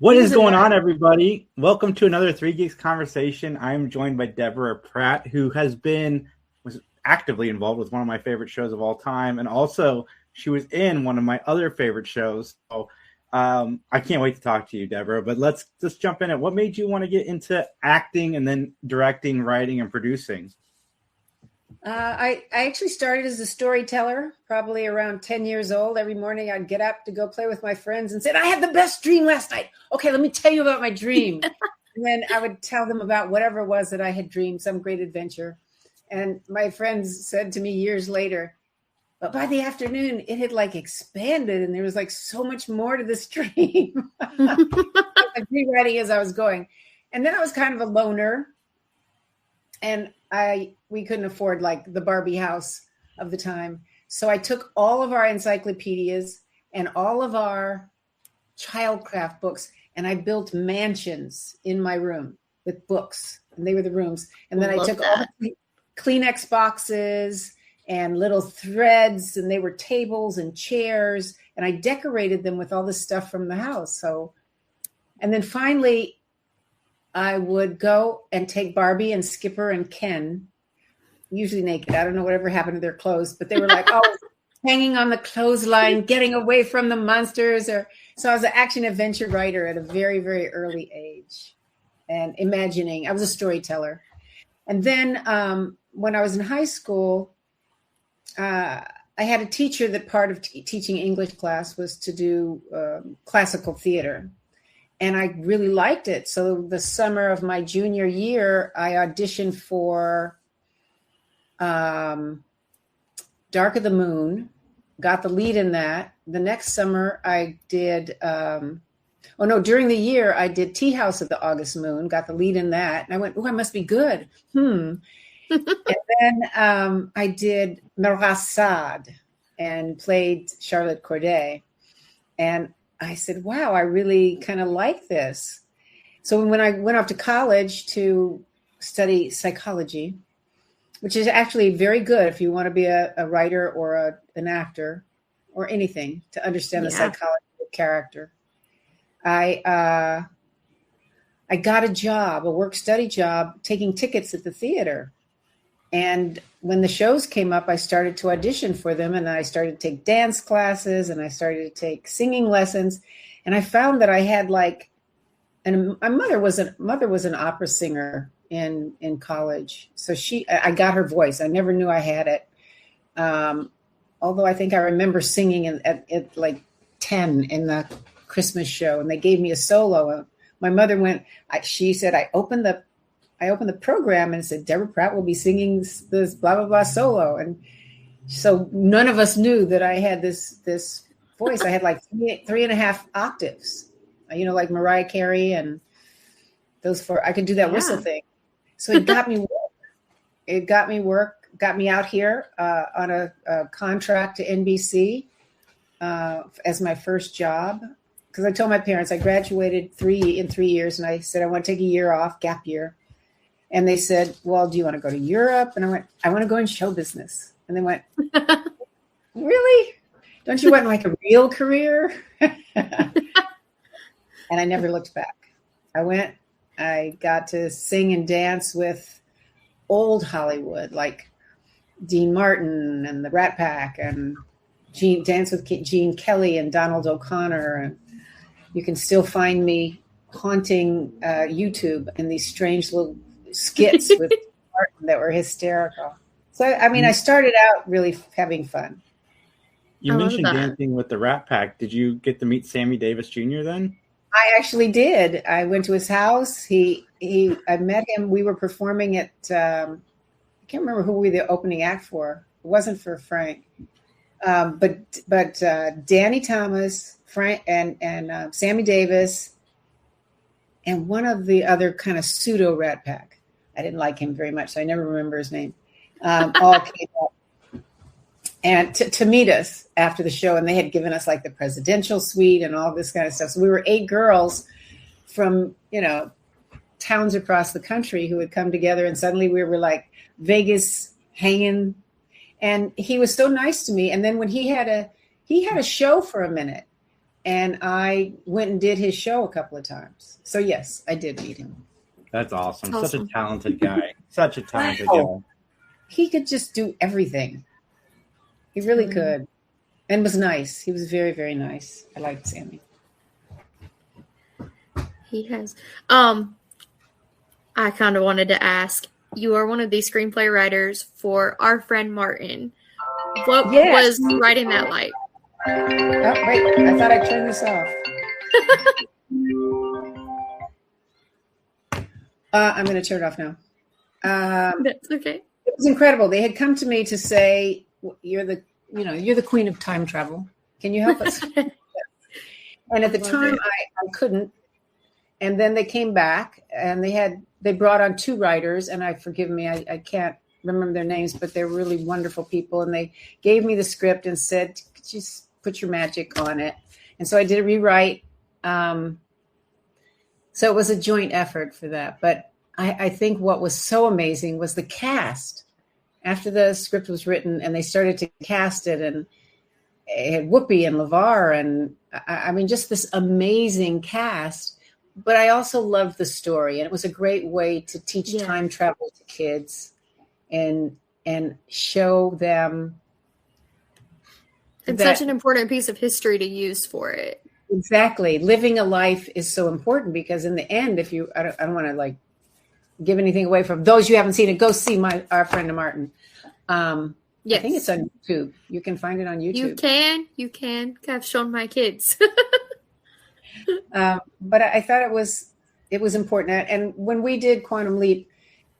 What is going on, everybody? Welcome to another Three Geeks conversation. I'm joined by Deborah Pratt, who was actively involved with one of my favorite shows of all time, and also she was in one of my other favorite shows. So I can't wait to talk to you, Deborah. But let's just jump in. What made you want to get into acting and then directing, writing, and producing? I actually started as a storyteller, probably around 10 years old. Every morning I'd get up to go play with my friends and say, I had the best dream last night. Okay, let me tell you about my dream. And then I would tell them about whatever it was that I had dreamed, some great adventure. And my friends said to me years later, but by the afternoon, it had expanded and there was so much more to this dream. Like rewriting as I was going. And then I was kind of a loner. And we couldn't afford the Barbie house of the time. So I took all of our encyclopedias and all of our childcraft books, and I built mansions in my room with books, and they were the rooms. And then I took all the Kleenex boxes and little threads, and they were tables and chairs, and I decorated them with all the stuff from the house. And then finally, I would go and take Barbie and Skipper and Ken, usually naked. I don't know whatever happened to their clothes, but they were hanging on the clothesline, getting away from the monsters. So I was an action adventure writer at a very, very early age and imagining. I was a storyteller. And then when I was in high school, I had a teacher that part of teaching English class was to do classical theater. And I really liked it. So the summer of my junior year, I auditioned for Dark of the Moon, got the lead in that. The next summer I did, during the year I did Tea House of the August Moon, got the lead in that. And I went, I must be good. And then I did Merasad and played Charlotte Corday. And I said, wow, I really kind of like this. So when I went off to college to study psychology, which is actually very good if you want to be a writer or an actor or anything to understand the psychology of character, I got a job, a work-study job, taking tickets at the theater. And when the shows came up, I started to audition for them, and I started to take dance classes, and I started to take singing lessons. And I found that I had and my mother was an opera singer in college. So I got her voice. I never knew I had it. Although I think I remember singing at 10 in the Christmas show, and they gave me a solo. My mother she said, I opened the program and it said, Deborah Pratt will be singing this blah, blah, blah solo. And so none of us knew that I had this voice. I had 3.5 octaves, like Mariah Carey and those four. I could do that whistle thing. So it got me work. Got me out here on a contract to NBC as my first job. Because I told my parents I graduated in 3 years, and I said I want to take a year off, gap year. And they said, well, do you want to go to Europe? And I went, I want to go in show business. And they went, really? Don't you want a real career? And I never looked back. I got to sing and dance with old Hollywood, like Dean Martin and the Rat Pack, and dance with Gene Kelly and Donald O'Connor. And you can still find me haunting YouTube in these strange little skits with Martin that were hysterical. So, I started out really having fun. You mentioned dancing with the Rat Pack. Did you get to meet Sammy Davis Jr. then? I actually did. I went to his house. I met him. We were performing at, I can't remember who we were the opening act for. It wasn't for Frank. But Danny Thomas, Frank, and Sammy Davis, and one of the other kind of pseudo Rat Pack. I didn't like him very much, so I never remember his name. All came up and to meet us after the show, and they had given us the presidential suite and all this kind of stuff. So we were 8 girls from towns across the country who had come together, and suddenly we were Vegas hanging. And he was so nice to me. And then when he had a show for a minute, and I went and did his show a couple of times. So yes, I did meet him. That's awesome. Awesome. Such a talented guy. Such a talented Wow. guy. He could just do everything. He really could. And was nice. He was very, very nice. I liked Sammy. He has. I kind of wanted to ask, you are one of the screenplay writers for Our Friend Martin. What Yes. was writing that like? Oh, wait. I thought I turned this off. I'm going to turn it off now. That's okay. It was incredible. They had come to me to say, you're the queen of time travel. Can you help us? And at the time I couldn't. And then they came back and they brought on 2 writers, and forgive me, I can't remember their names, but they're really wonderful people. And they gave me the script and said, could you put your magic on it? And so I did a rewrite. So it was a joint effort for that. But I think what was so amazing was the cast. After the script was written and they started to cast it, and it had Whoopi and LeVar, and I mean, just this amazing cast. But I also loved the story, and it was a great way to teach time travel to kids and show them. It's such an important piece of history to use for it. Exactly. Living a life is so important, because in the end, I don't want to like give anything away from those you haven't seen it. Go see Our Friend Martin. Yes. I think it's on YouTube. You can find it on YouTube. You can. I've shown my kids. But I thought it was important. And when we did Quantum Leap,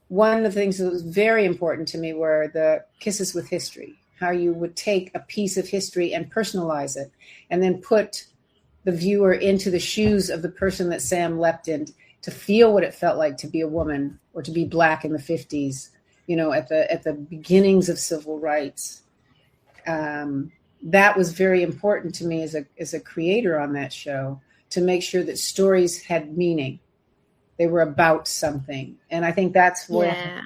one of the things that was very important to me were the kisses with history, how you would take a piece of history and personalize it, and then put the viewer into the shoes of the person that Sam leapt in, to feel what it felt like to be a woman or to be Black in the 50s, at the beginnings of civil rights. That was very important to me as a creator on that show, to make sure that stories had meaning. They were about something. And I think that's where,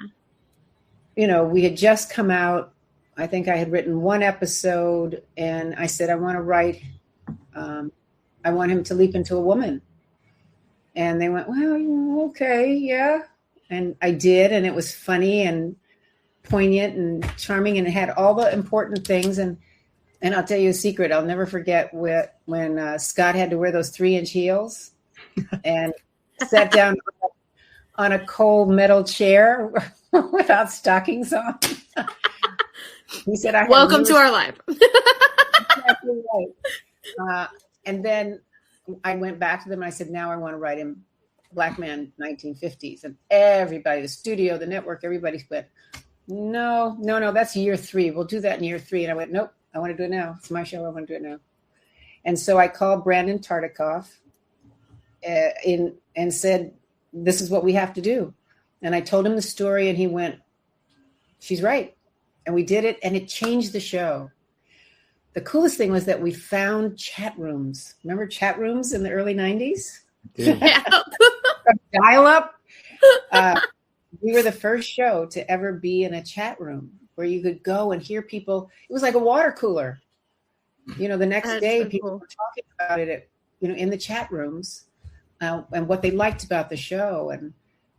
we had just come out. I think I had written 1 episode, and I said, I want him to leap into a woman. And they went, well, okay, yeah. And I did, and it was funny and poignant and charming, and it had all the important things. And I'll tell you a secret. I'll never forget when Scott had to wear those 3-inch heels and sat down on a cold metal chair without stockings on. He said, welcome to our life. Exactly right. And then I went back to them and I said, now I want to write him Black Man 1950s. And everybody, the studio, the network, everybody went, no, that's year 3. We'll do that in year 3. And I went, nope, I want to do it now. It's my show. I want to do it now. And so I called Brandon Tartikoff and said, this is what we have to do. And I told him the story, and he went, she's right. And we did it, and it changed the show. The coolest thing was that we found chat rooms. Remember chat rooms in the early 90s? Yeah. Dial up. We were the first show to ever be in a chat room where you could go and hear people. It was like a water cooler. The next day, people were talking about it, in the chat rooms, and what they liked about the show,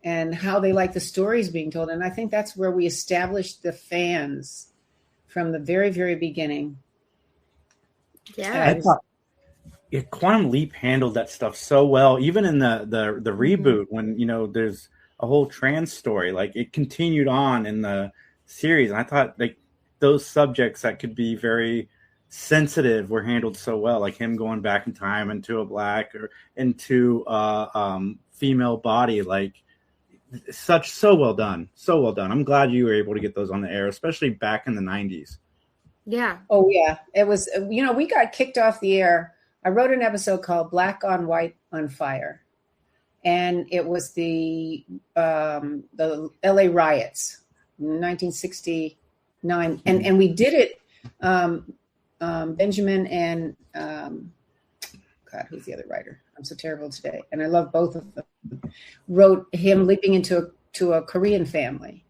and how they liked the stories being told. And I think that's where we established the fans from the very, very beginning. Yeah. Quantum Leap handled that stuff so well, even in the reboot, when there's a whole trans story, like it continued on in the series. And I thought like those subjects that could be very sensitive were handled so well, like him going back in time into a Black or into female body, like so well done. I'm glad you were able to get those on the air, especially back in the 90s. Yeah. Oh yeah. It was, we got kicked off the air. I wrote an episode called Black on White on Fire. And it was the LA riots, 1969. And we did it, Benjamin and, God, who's the other writer? I'm so terrible today. And I love both of them. Wrote him leaping into a Korean family,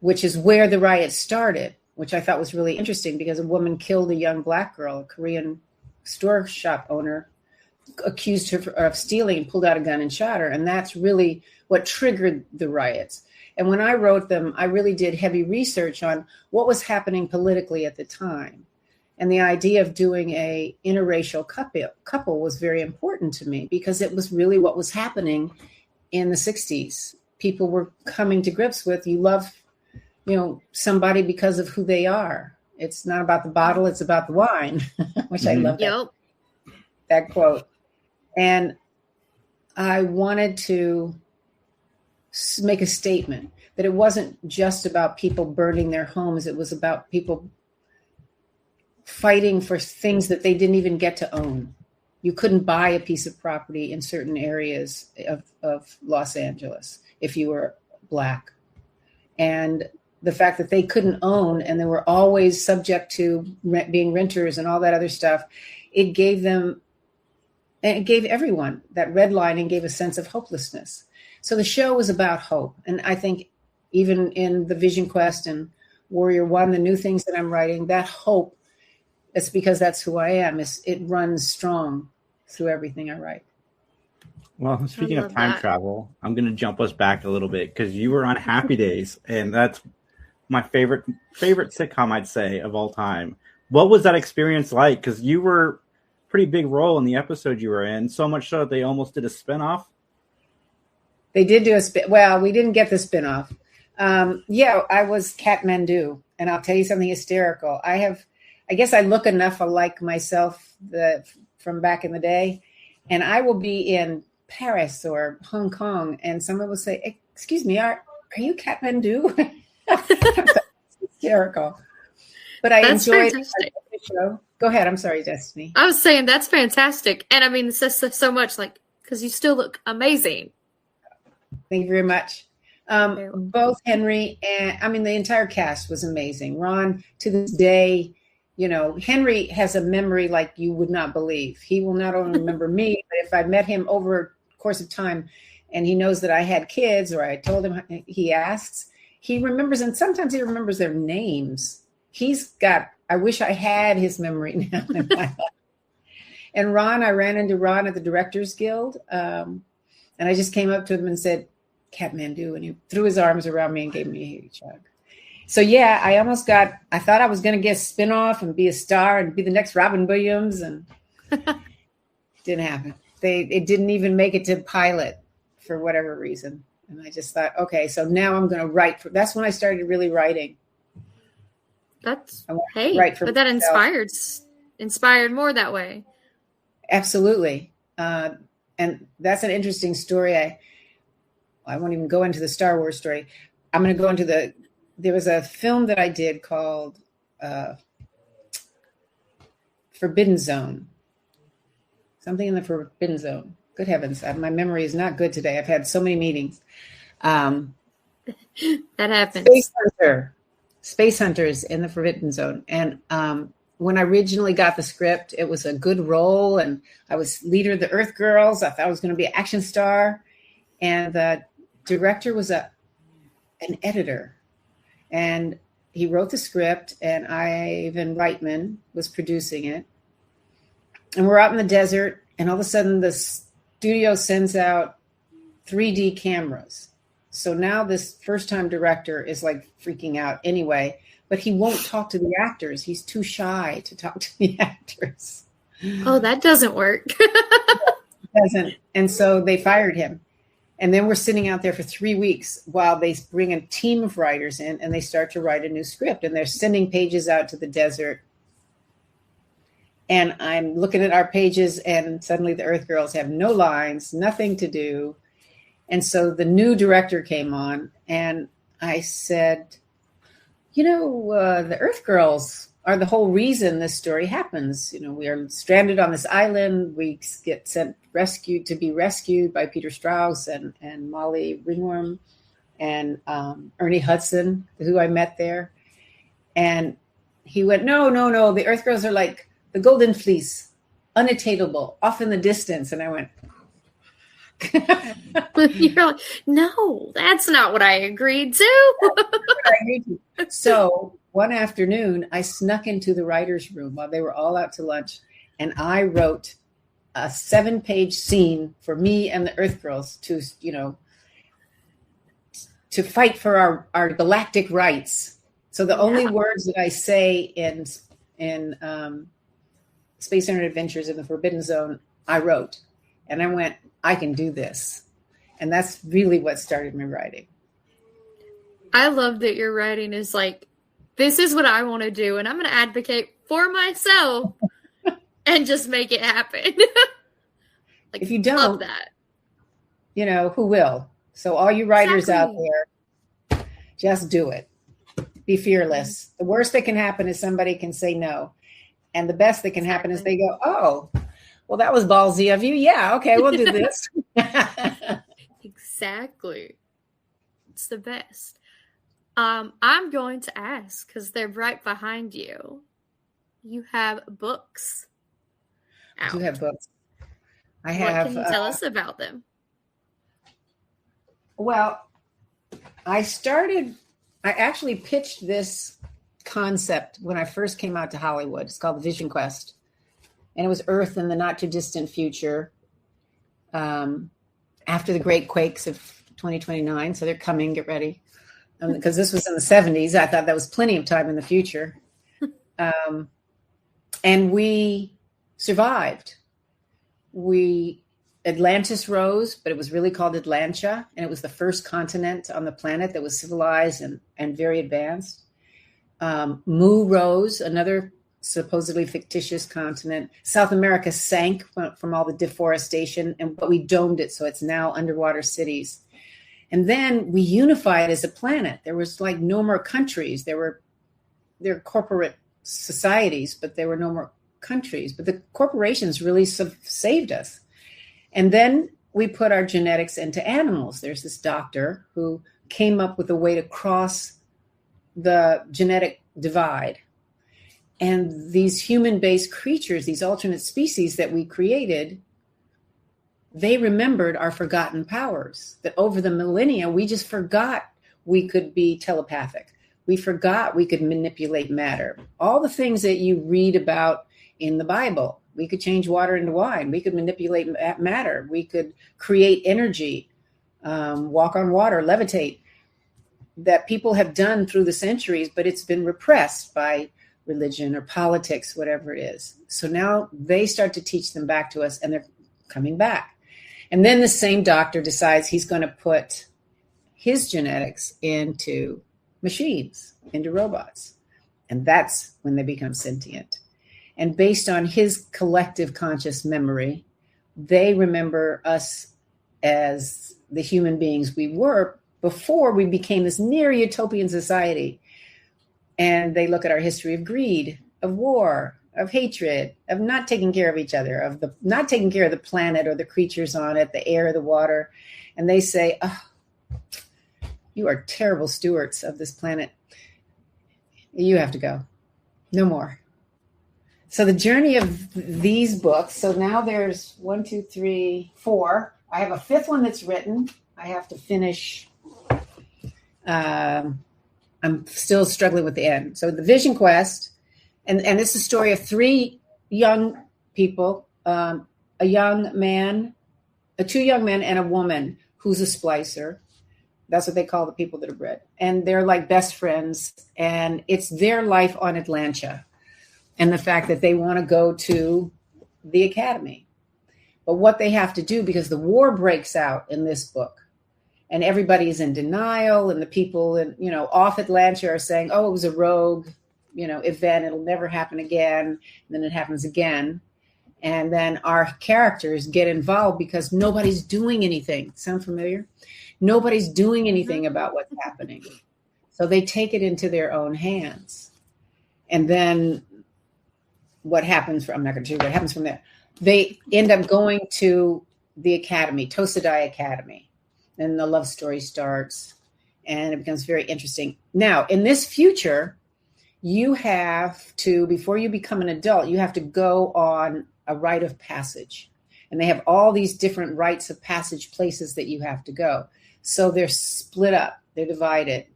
which is where the riot started, which I thought was really interesting, because a woman killed a young Black girl, a Korean store shop owner accused her of stealing and pulled out a gun and shot her. And that's really what triggered the riots. And when I wrote them, I really did heavy research on what was happening politically at the time. And the idea of doing a interracial couple was very important to me because it was really what was happening in the 60s. People were coming to grips with, you love, somebody because of who they are. It's not about the bottle, it's about the wine, which I love that quote. And I wanted to make a statement that it wasn't just about people burning their homes. It was about people fighting for things that they didn't even get to own. You couldn't buy a piece of property in certain areas of Los Angeles if you were Black. And the fact that they couldn't own and they were always subject to being renters and all that other stuff, it gave them, and it gave everyone that redlining gave a sense of hopelessness. So the show was about hope. And I think even in the Vision Quest and Warrior One, the new things that I'm writing, that hope, it's because that's who I am. It runs strong through everything I write. Well, speaking of time travel, I'm going to jump us back a little bit because you were on Happy Days, and that's my favorite sitcom, I'd say, of all time. What was that experience like? Because you were a pretty big role in the episode you were in, so much so that they almost did a spinoff. They did do a spin. Well, we didn't get the spinoff. I was Kathmandu, and I'll tell you something hysterical. I guess I look enough alike myself from back in the day, and I will be in Paris or Hong Kong, and someone will say, "Excuse me, are you Kathmandu?" Hysterical. But I enjoyed the show. Go ahead. I'm sorry, Destiny. I was saying that's fantastic, and I mean, it's just so much because you still look amazing. Thank you very much. Both Henry and the entire cast was amazing. Ron, to this day, Henry has a memory like you would not believe. He will not only remember me, but if I met him over a course of time and he knows that I had kids or I told him, he asks, he remembers, and sometimes he remembers their names. I wish I had his memory now in my life. And Ron, I ran into Ron at the Directors Guild. And I just came up to him and said, Kathmandu, and he threw his arms around me and gave me a huge hug. So yeah, I thought I was going to get a spinoff and be a star and be the next Robin Williams, and didn't happen. It didn't even make it to pilot for whatever reason. And I just thought, okay, so now I'm going to write. That's when I started really writing. But that inspired more that way. Absolutely. And that's an interesting story. I won't even go into the Star Wars story. I'm going to go into there was a film that I did called Forbidden Zone. Something in the Forbidden Zone. Good heavens. My memory is not good today. I've had so many meetings. That happens. Space Hunters in the Forbidden Zone. And when I originally got the script, it was a good role, and I was leader of the Earth Girls. I thought I was going to be an action star, and the director was an editor, and he wrote the script, and Ivan Reitman was producing it. And we're out in the desert, and all of a sudden the studio sends out 3D cameras. So now this first-time director is like freaking out anyway. But he won't talk to the actors. He's too shy to talk to the actors. Oh, that doesn't work. Doesn't. And so they fired him. And then we're sitting out there for 3 weeks while they bring a team of writers in and they start to write a new script. And they're sending pages out to the desert. And I'm looking at our pages, and suddenly the Earth Girls have no lines, nothing to do. And so the new director came on, and I said, the Earth Girls are the whole reason this story happens. We are stranded on this island. We get to be rescued by Peter Strauss and Molly Ringworm and Ernie Hudson, who I met there. And he went, no. The Earth Girls are like the Golden Fleece, unattainable, off in the distance. And I went, you're like, no, that's not what I agreed to. So one afternoon, I snuck into the writer's room while they were all out to lunch. And I wrote a 7-page scene for me and the Earth Girls to fight for our galactic rights. So the only words that I say in Space Inner Adventures in the Forbidden Zone, I wrote. And I went, I can do this. And that's really what started me writing. I love that your writing is like, this is what I want to do, and I'm going to advocate for myself and just make it happen. Like, if you don't, love that. Who will? So all you writers out there, just do it. Be fearless. The worst that can happen is somebody can say no. And the best that can happen is they go, oh, well, that was ballsy of you. Yeah, okay, we'll do this. Exactly. It's the best. I'm going to ask, because they're right behind you. You have books out. I do have books. What can you tell us about them? Well, I actually pitched this concept when I first came out to Hollywood. It's called the Vision Quest. And it was Earth in the not too distant future, after the great quakes of 2029. So they're coming, get ready. Because this was in the 70s. I thought that was plenty of time in the future. And we survived. Atlantis rose, but it was really called Atlantia. And it was the first continent on the planet that was civilized and very advanced. Mu rose, another supposedly fictitious continent. South America sank from all the deforestation, but we domed it, so it's now underwater cities. And then we unified as a planet. There was like no more countries. There were corporate societies, but there were no more countries. But the corporations really saved us. And then we put our genetics into animals. There's this doctor who came up with a way to cross the genetic divide. And these human-based creatures, these alternate species that we created, they remembered our forgotten powers, that over the millennia, we just forgot we could be telepathic. We forgot we could manipulate matter. All the things that you read about in the Bible. We could change water into wine. We could manipulate matter. We could create energy, walk on water, levitate, that people have done through the centuries, but it's been repressed by religion or politics, whatever it is. So now they start to teach them back to us, and they're coming back. And then the same doctor decides he's going to put his genetics into machines, into robots. And that's when they become sentient. And based on his collective conscious memory, they remember us as the human beings we were before we became this near utopian society. And they look at our history of greed, of war, of hatred, of not taking care of each other, of not taking care of the planet or the creatures on it, the air, the water. And they say, oh, you are terrible stewards of this planet. You have to go. No more. So the journey of these books. So now there's 1, 2, 3, 4. I have a 5th one that's written. I have to finish. I'm still struggling with the end. So the Vision Quest. And it's the story of 3 young people, a young man, 2 young men and a woman who's a splicer. That's what they call the people that are bred. And they're like best friends. And it's their life on Atlantia. And the fact that they want to go to the academy. But what they have to do, because the war breaks out in this book. And everybody's in denial. And the people off Atlantia are saying, oh, it was a rogue event, it'll never happen again. And then it happens again. And then our characters get involved because nobody's doing anything. Sound familiar? Nobody's doing anything about what's happening. So they take it into their own hands. And then what happens I'm not going to tell you what happens from there. They end up going to the academy, Tosadai Academy. And the love story starts and it becomes very interesting. Now, in this future, you have to, before you become an adult, you have to go on a rite of passage. And they have all these different rites of passage places that you have to go. So they're split up, they're divided,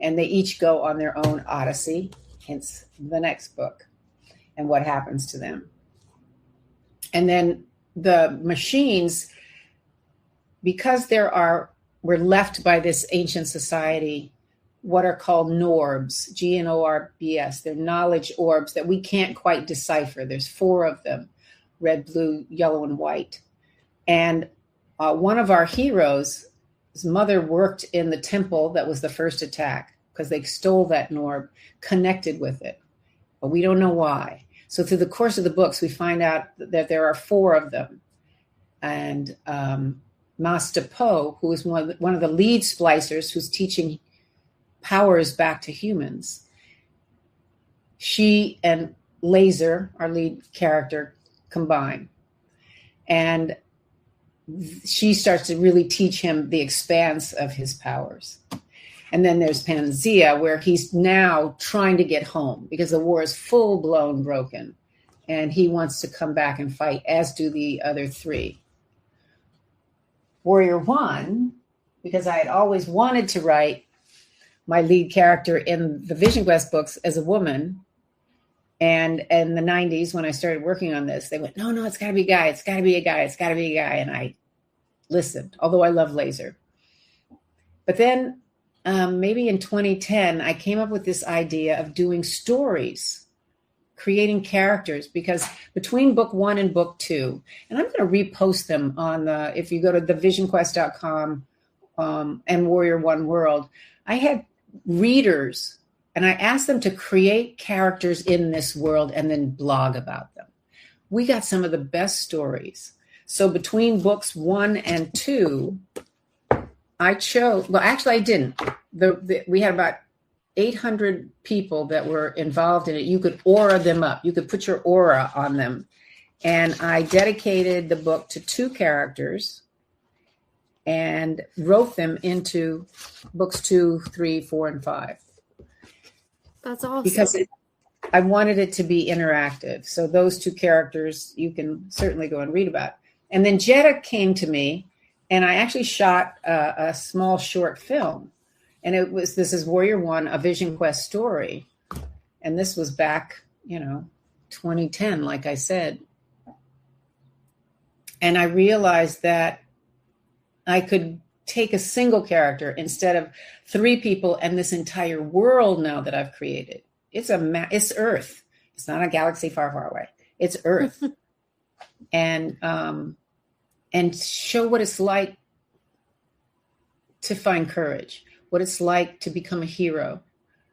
and they each go on their own odyssey, hence the next book and what happens to them. And then the machines, because we're left by this ancient society, what are called norbs, G-N-O-R-B-S. They're knowledge orbs that we can't quite decipher. There's 4 of them, red, blue, yellow, and white. And one of our heroes, his mother worked in the temple that was the first attack because they stole that norb, connected with it. But we don't know why. So through the course of the books, we find out that there are 4 of them. And Master Po, who is one of the lead splicers who's teaching powers back to humans, she and Laser, our lead character, combine. And she starts to really teach him the expanse of his powers. And then there's Panzea, where he's now trying to get home because the war is full-blown broken. And he wants to come back and fight, as do the other 3. Warrior 1, because I had always wanted to write my lead character in the Vision Quest books as a woman. And in the 90s, when I started working on this, they went, no, it's got to be a guy. It's got to be a guy. It's got to be a guy. And I listened, although I love Laser. But then maybe in 2010, I came up with this idea of doing stories, creating characters, because between book 1 and book 2, and I'm going to repost them on if you go to thevisionquest.com and Warrior One World, I had readers and I asked them to create characters in this world and then blog about them. We got some of the best stories. So between books 1 and 2, I didn't. We had about 800 people that were involved in it. You could aura them up. You could put your aura on them. And I dedicated the book to 2 characters and wrote them into books 2, 3, 4, and 5. That's awesome. Because I wanted it to be interactive. So those 2 characters you can certainly go and read about. And then Jetta came to me, and I actually shot a small short film. And this is Warrior One, a Vision Quest story. And this was back, 2010, like I said. And I realized that I could take a single character instead of 3 people and this entire world now that I've created. It's Earth. It's not a galaxy far, far away. It's Earth. And show what it's like to find courage, what it's like to become a hero,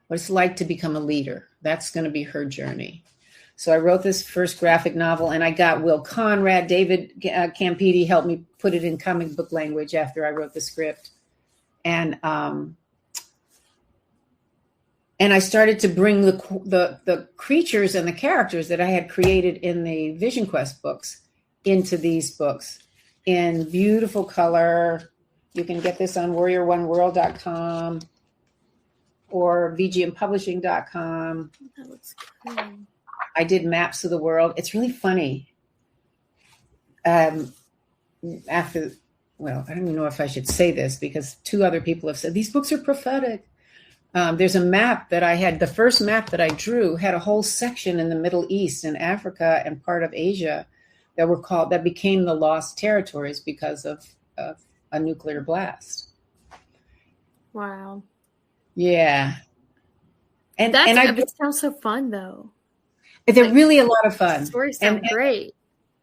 what it's like to become a leader. That's going to be her journey. So I wrote this first graphic novel, and I got Will Conrad, David Campidi helped me put it in comic book language after I wrote the script. And I started to bring the creatures and the characters that I had created in the Vision Quest books into these books in beautiful color. You can get this on warrioroneworld.com or vgmpublishing.com. That looks cool. I did maps of the world. It's really funny. I don't even know if I should say this because 2 other people have said these books are prophetic. There's a map that I had. The first map that I drew had a whole section in the Middle East and Africa and part of Asia that became the lost territories because of a nuclear blast. Wow. Yeah. And it sounds so fun though. They're really a lot of fun. The stories sound great.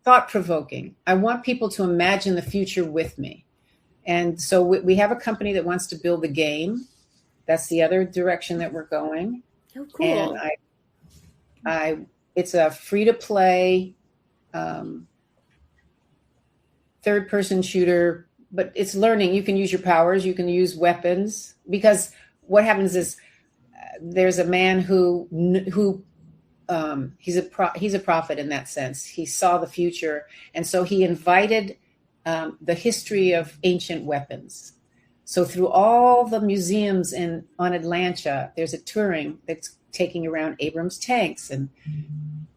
Thought-provoking. I want people to imagine the future with me. And so we have a company that wants to build a game. That's the other direction that we're going. Oh, cool. And it's a free-to-play third-person shooter, but it's learning. You can use your powers. You can use weapons. Because what happens is there's a man who he's a prophet in that sense. He saw the future, and so he invited the history of ancient weapons. So through all the museums on Atlanta, there's a touring that's taking around Abrams tanks and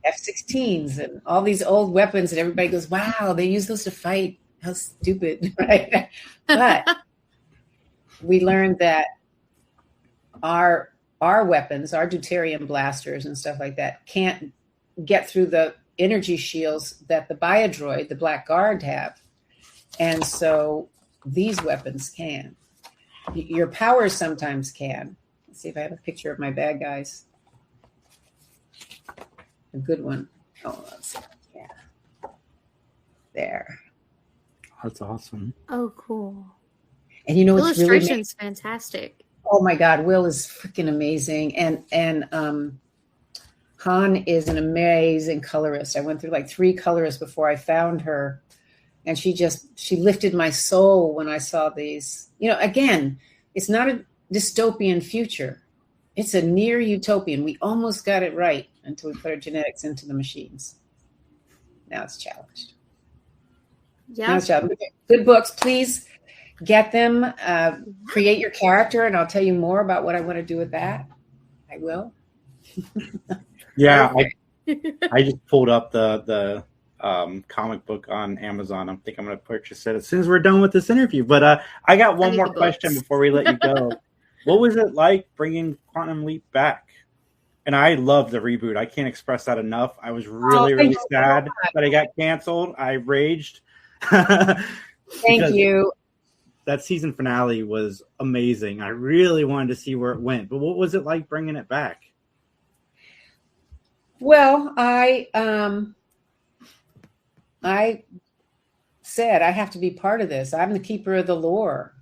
F-16s and all these old weapons, and everybody goes, "Wow, they use those to fight? How stupid!" Right? But we learned that our weapons, our deuterium blasters and stuff like that, can't get through the energy shields that the biodroid, the Black Guard, have. And so these weapons can. Your powers sometimes can. Let's see if I have a picture of my bad guys. A good one. Oh, let's see. Yeah. There. That's awesome. Oh, cool. And you know what's really illustration's fantastic. Oh my God, Will is freaking amazing. And Han is an amazing colorist. I went through like 3 colorists before I found her. And she lifted my soul when I saw these. You know, again, it's not a dystopian future. It's a near utopian. We almost got it right until we put our genetics into the machines. Now it's challenged. Yeah. Now it's challenged. Good books. Please get them. Create your character, and I'll tell you more about what I want to do with that. I will. Yeah, I just pulled up the comic book on Amazon. I think I'm going to purchase it as soon as we're done with this interview. But I got one more question before we let you go. What was it like bringing Quantum Leap back? And I love the reboot. I can't express that enough. I was really sad that it got canceled. I raged. Thank you. That season finale was amazing. I really wanted to see where it went. But what was it like bringing it back? Well, I said I have to be part of this. I'm the keeper of the lore.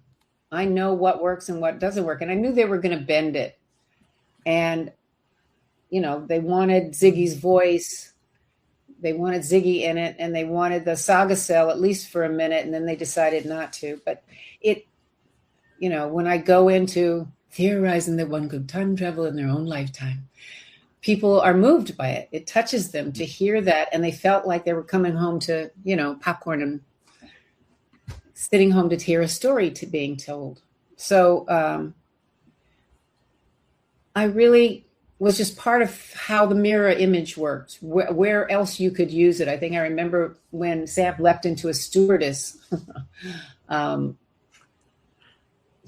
I know what works and what doesn't work. And I knew they were going to bend it. And, you know, they wanted Ziggy's voice. They wanted Ziggy in it, and they wanted the saga cell at least for a minute, and then they decided not to. But it, you know, when I go into theorizing that one could time travel in their own lifetime, people are moved by it. It touches them to hear that, and they felt like they were coming home to, you know, popcorn and sitting home to hear a story to being told. So I really was just part of how the mirror image worked, where else you could use it. I think I remember when Sam leapt into a stewardess,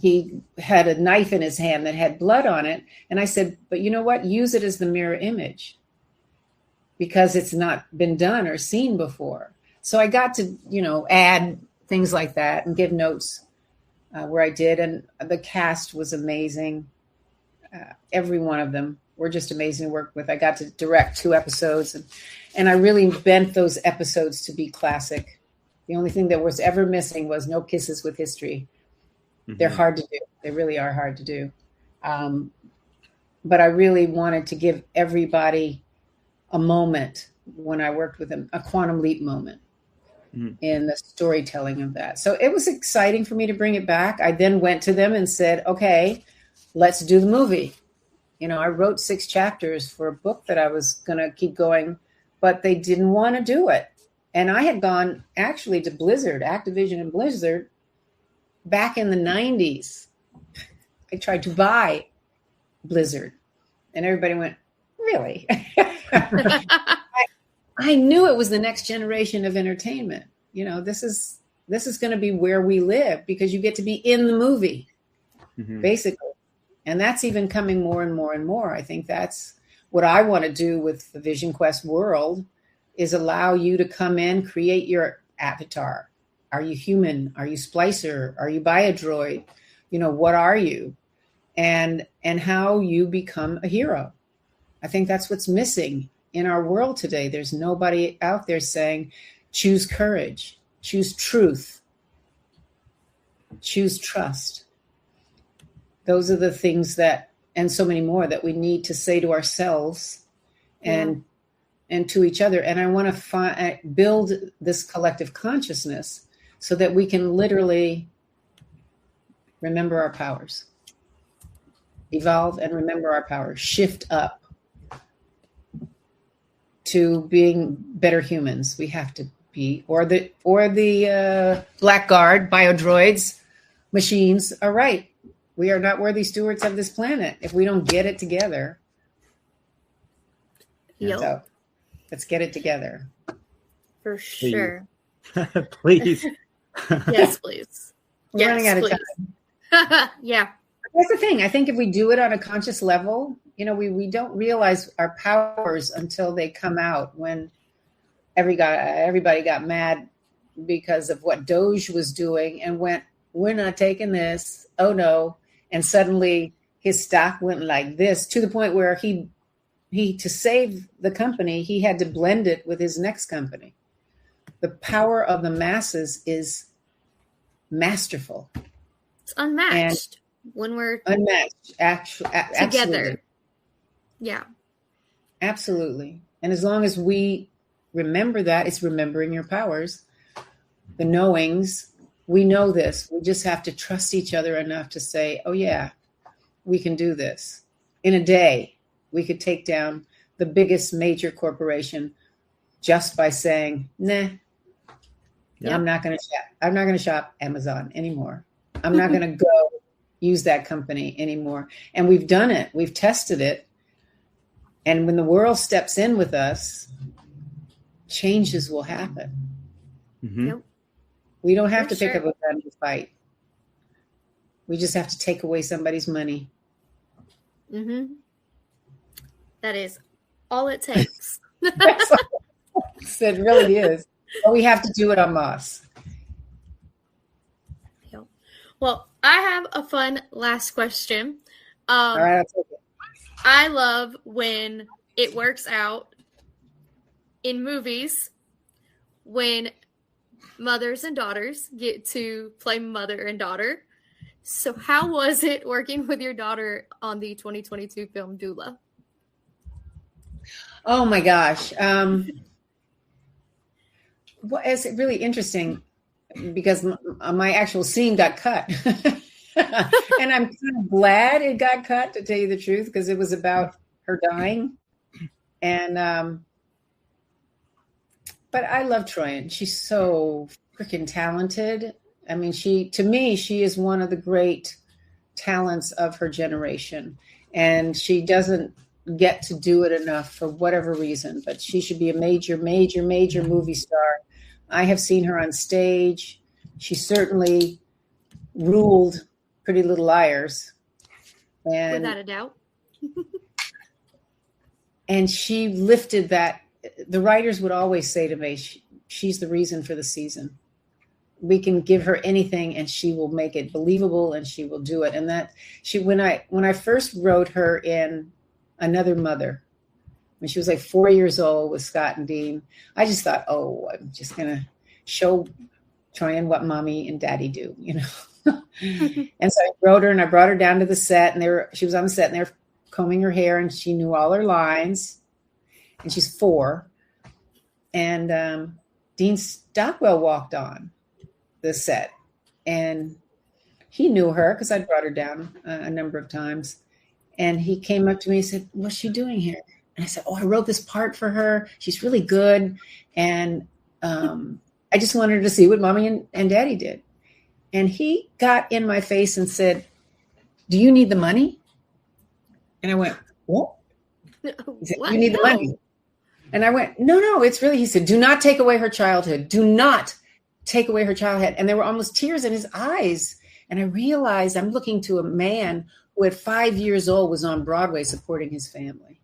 he had a knife in his hand that had blood on it. And I said, but you know what? Use it as the mirror image because it's not been done or seen before. So I got to, you know, add things like that and give notes where I did. And the cast was amazing. Every one of them were just amazing to work with. I got to direct 2 episodes and I really bent those episodes to be classic. The only thing that was ever missing was no kisses with history. Mm-hmm. They're hard to do. They really are hard to do. But I really wanted to give everybody a moment when I worked with them, a quantum leap moment in the storytelling of that. So it was exciting for me to bring it back. I then went to them and said, okay, let's do the movie. You know, I wrote 6 chapters for a book that I was going to keep going, but they didn't want to do it. And I had gone actually to Blizzard, Activision and Blizzard, back in the 90s. I tried to buy Blizzard and everybody went, really? I knew it was the next generation of entertainment. You know, this is going to be where we live because you get to be in the movie, basically. And that's even coming more and more and more. I think that's what I want to do with the Vision Quest world is allow you to come in, create your avatar. Are you human? Are you splicer? Are you biodroid? You know, what are you? And how you become a hero. I think that's what's missing in our world today. There's nobody out there saying, choose courage, choose truth, choose trust. Those are the things that, and so many more that we need to say to ourselves and to each other. And I want to build this collective consciousness so that we can literally remember our powers, evolve and remember our powers, shift up to being better humans. We have to be, or the Black Guard biodroids machines are right. We are not worthy stewards of this planet if we don't get it together. Yep. So let's get it together. For sure. Please. Yes, please. We're running out of time. Yeah. That's the thing. I think if we do it on a conscious level, you know, we don't realize our powers until they come out when everybody got mad because of what Doge was doing and went, we're not taking this. Oh no. And suddenly his stock went like this, to the point where he to save the company, he had to blend it with his next company. The power of the masses is masterful. It's unmatched when we're unmatched. together. Absolutely. Yeah. Absolutely. And as long as we remember that, it's remembering your powers, the knowings. We know this. We just have to trust each other enough to say, oh, yeah, we can do this. In a day, we could take down the biggest major corporation just by saying, nah, Yeah. I'm not going to shop Amazon anymore. I'm not going to go use that company anymore. And we've done it. We've tested it. And when the world steps in with us, changes will happen. Mm-hmm. Yep. We don't have For to pick sure. up a gun to fight. We just have to take away somebody's money. Mm-hmm. That is all it takes. That's all it really is. But we have to do it en masse. Well, I have a fun last question. All right, I'll take it. I love when it works out in movies when mothers and daughters get to play mother and daughter. So how was it working with your daughter on the 2022 film Doula? Oh my gosh. It's really interesting because my actual scene got cut. And I'm kind of glad it got cut, to tell you the truth, because it was about her dying. And but I love Troyan. She's so freaking talented. I mean, to me, she is one of the great talents of her generation. And she doesn't get to do it enough for whatever reason, but she should be a major, major, major movie star. I have seen her on stage. She certainly ruled Pretty Little Liars. And Without a doubt. and she lifted that. The writers would always say to me, she's the reason for the season. We can give her anything and she will make it believable and she will do it. And that when I first wrote her in Another Mother, when she was like 4 years old with Scott and Dean, I just thought, oh, I'm just going to show Troyan what mommy and daddy do, you know? And so I wrote her and I brought her down to the set, and she was on the set and they were combing her hair and she knew all her lines, and she's 4. And Dean Stockwell walked on the set and he knew her because I'd brought her down a number of times. And he came up to me and said, what's she doing here? And I said, oh, I wrote this part for her. She's really good. And I just wanted her to see what mommy and daddy did. And he got in my face and said, do you need the money? And I went, what? He said, What? you need the money. And I went, no, it's really, he said, do not take away her childhood. Do not take away her childhood. And there were almost tears in his eyes. And I realized I'm looking to a man who at 5 years old was on Broadway supporting his family.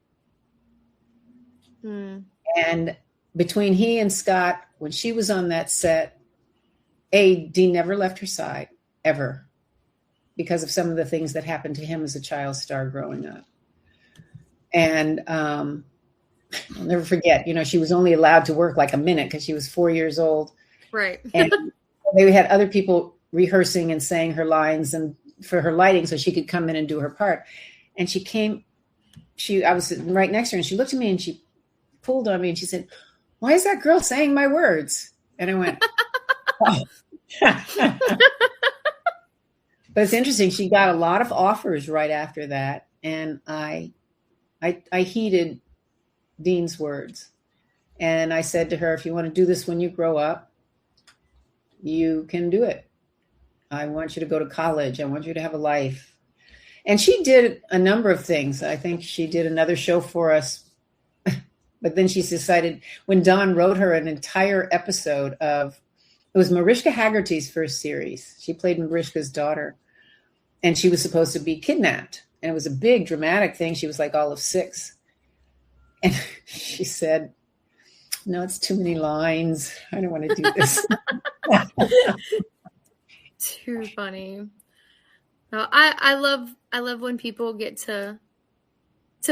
And between he and Scott, when she was on that set, Dean never left her side, ever, because of some of the things that happened to him as a child star growing up. And I'll never forget, she was only allowed to work like a minute because she was 4 years old. Right. And they had other people rehearsing and saying her lines and for her lighting so she could come in and do her part. And I was sitting right next to her and she looked at me and she pulled on me and she said, why is that girl saying my words? And I went, oh. But it's interesting. She got a lot of offers right after that. And I heeded Dean's words. And I said to her, if you want to do this when you grow up, you can do it. I want you to go to college. I want you to have a life. And she did a number of things. I think she did another show for us. But then she decided, when Don wrote her an entire episode it was Mariska Hargitay's first series. She played Mariska's daughter. And she was supposed to be kidnapped. And it was a big dramatic thing. She was like all of 6. And she said, No, it's too many lines. I don't want to do this. Too funny. No, I love when people get to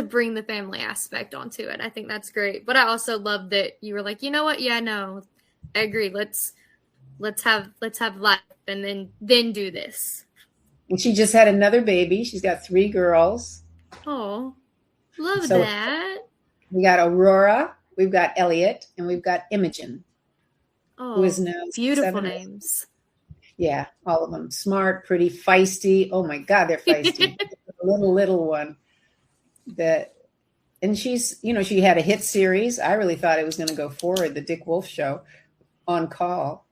bring the family aspect onto it. I think that's great. But I also love that you were like, you know what? Yeah, no, I agree. Let's have life and then do this. And she just had another baby. She's got 3 girls. Oh, love that. We got Aurora, we've got Elliot, and we've got Imogen. Oh, who is now beautiful names. Yeah, all of them. Smart, pretty, feisty. Oh my God, they're feisty. little one. And she's, she had a hit series. I really thought it was going to go forward, the Dick Wolf Show, On Call.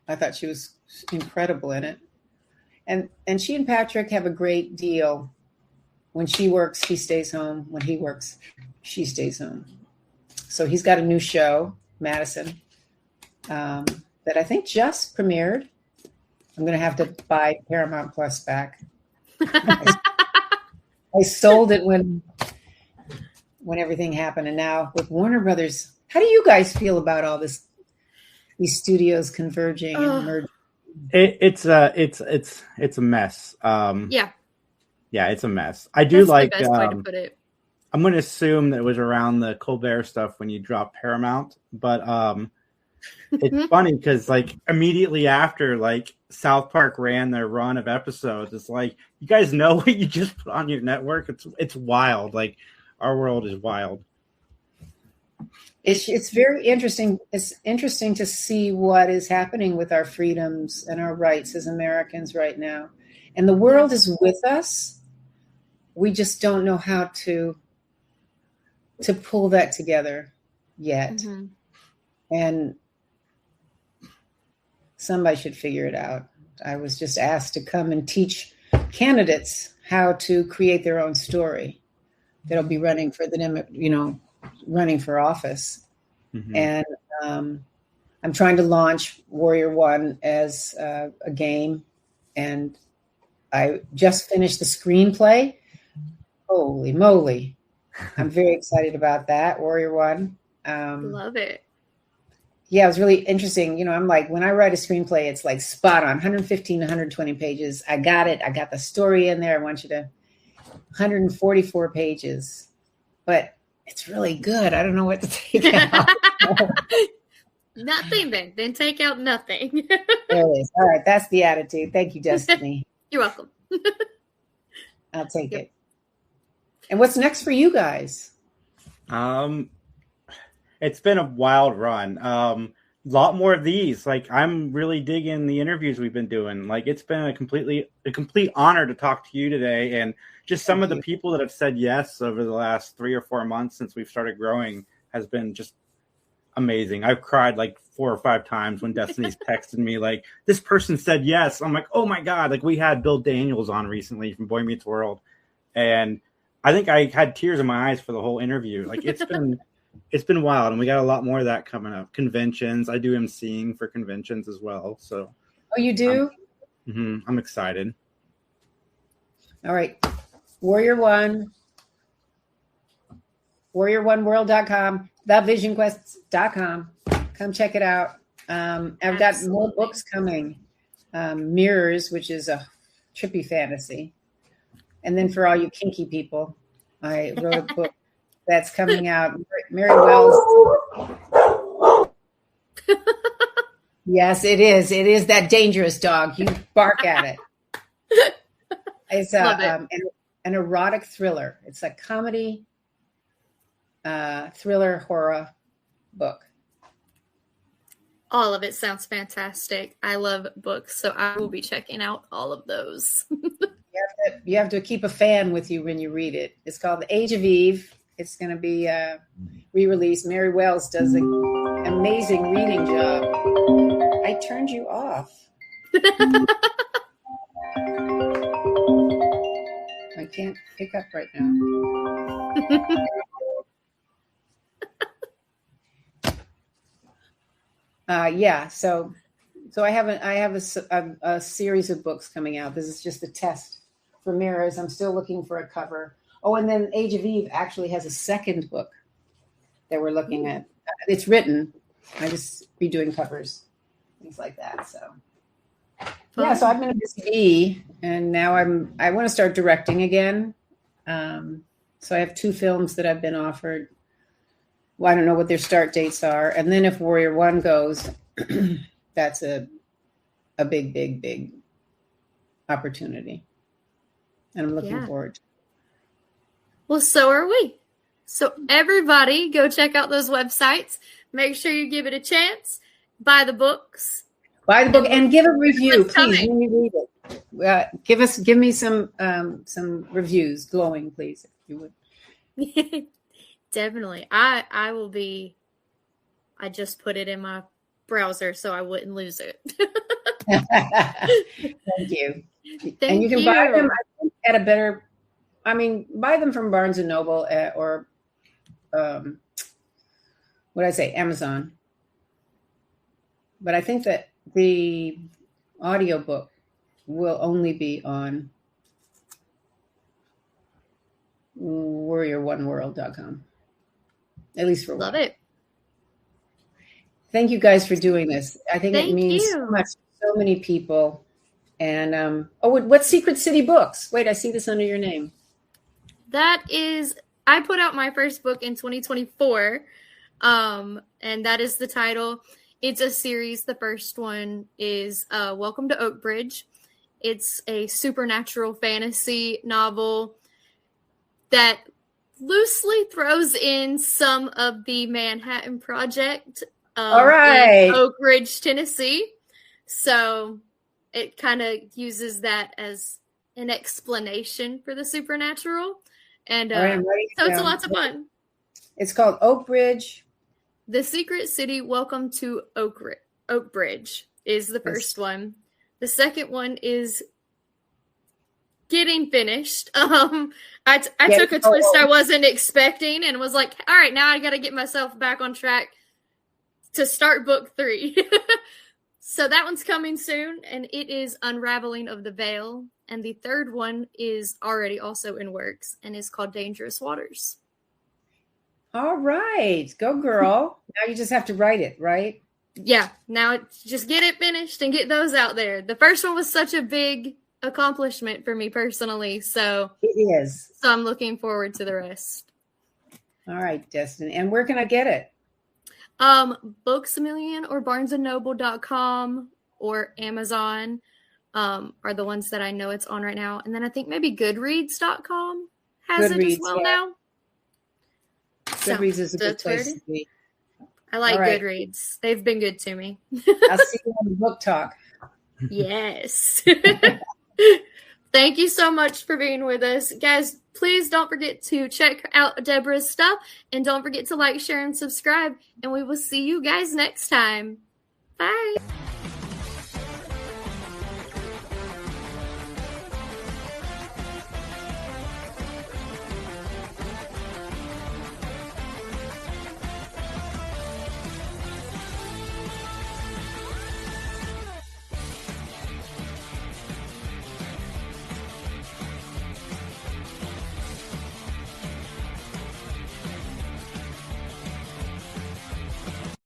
I thought she was incredible in it. And she and Patrick have a great deal. When she works, he stays home. When he works, she stays home. So he's got a new show, Madison, that I think just premiered. I'm going to have to buy Paramount Plus back. I sold it when everything happened. And now with Warner Brothers, how do you guys feel about all this? These studios converging and merging? It's a mess. Yeah, it's a mess. I do like. That's the best way to put it. I'm going to assume that it was around the Colbert stuff when you dropped Paramount, but it's funny because like immediately after, like South Park ran their run of episodes, it's like, you guys know what you just put on your network. It's wild. Like our world is wild. It's very interesting. It's interesting to see what is happening with our freedoms and our rights as Americans right now. And the world is with us. We just don't know how to pull that together yet. Mm-hmm. And somebody should figure it out. I was just asked to come and teach candidates how to create their own story that'll be running for running for office. Mm-hmm. And I'm trying to launch Warrior One as a game. And I just finished the screenplay. Holy moly. I'm very excited about that. Warrior One. Love it. Yeah, it was really interesting. I'm like, when I write a screenplay, it's like spot on, 115, 120 pages. I got it. I got the story in there. I want you to 144 pages, but it's really good. I don't know what to take out. Nothing then. Then take out nothing. There it is. All right. That's the attitude. Thank you, Destiny. You're welcome. I'll take it. And what's next for you guys? It's been a wild run. A lot more of these. Like, I'm really digging the interviews we've been doing. Like, it's been a complete honor to talk to you today. And just some of the people that have said yes over the last 3 or 4 months since we've started growing has been just amazing. I've cried like 4 or 5 times when Destiny's texted me like, this person said yes. I'm like, oh my God. Like, we had Bill Daniels on recently from Boy Meets World. And I think I had tears in my eyes for the whole interview. Like, it's been wild, and we got a lot more of that coming up. Conventions. I do emceeing for conventions as well. So. Oh, you do? I'm excited. All right. Warrior One. WarriorOneWorld.com. TheVisionQuest.com. Come check it out. I've got more books coming. Mirrors, which is a trippy fantasy. And then for all you kinky people, I wrote a book that's coming out. Mary Wells. Yes, it is. It is that dangerous dog. You bark at it. It's an erotic thriller. It's a comedy, thriller, horror book. All of it sounds fantastic. I love books, so I will be checking out all of those. You have to keep a fan with you when you read it. It's called The Age of Eve. It's going to be re-released. Mary Wells does an amazing reading job. I turned you off. I can't pick up right now. Yeah, so I have a series of books coming out. This is just a test for Mirrors. I'm still looking for a cover. Oh, and then Age of Eve actually has a second book that we're looking at. it's written. I just be doing covers, things like that. So yeah, so I've been a busy bee, and now I want to start directing again. So I have 2 films that I've been offered. Well, I don't know what their start dates are, and then if Warrior One goes, that's a big opportunity, and I'm looking forward to it. Well, so are we. So everybody go check out those websites. Make sure you give it a chance. Buy the books. Buy the book and give a review, please. When you read it, give me some reviews, glowing, please, if you would. Definitely. I will be. I just put it in my browser so I wouldn't lose it. Thank you. And you can buy them, I think, at a better. I mean, buy them from Barnes and Noble or what did I say, Amazon. But I think that the audiobook will only be on warrior1world.com. At least for a while. Love it. Thank you guys for doing this. I think it means so much to so many people. And what's Secret City Books? Wait, I see this under your name. That is, I put out my first book in 2024, and that is the title. It's a series. The first one is Welcome to Oakbridge. It's a supernatural fantasy novel that loosely throws in some of the Manhattan Project All right. in Oak Ridge, Tennessee. So it kind of uses that as an explanation for the supernatural. And so it's lots of fun. It's called Oak Bridge. The Secret City, Welcome to Oak Bridge is the first one. The second one is getting finished. I took a twist I wasn't expecting and was like, all right, now I got to get myself back on track to start book 3. So that one's coming soon, and it is Unraveling of the Veil. And the third one is already also in works and is called Dangerous Waters. All right. Go, girl. Now you just have to write it, right? Yeah. Now just get it finished and get those out there. The first one was such a big accomplishment for me personally. So it is. So I'm looking forward to the rest. All right, Destin. And where can I get it? Books A Million or BarnesandNoble.com or Amazon are the ones that I know it's on right now. And then I think maybe Goodreads.com has it as well now. Goodreads is a good place to be. I like Goodreads. They've been good to me. I'll see you on the book talk. Yes. Thank you so much for being with us. Guys, please don't forget to check out Deborah's stuff. And don't forget to like, share, and subscribe. And we will see you guys next time. Bye.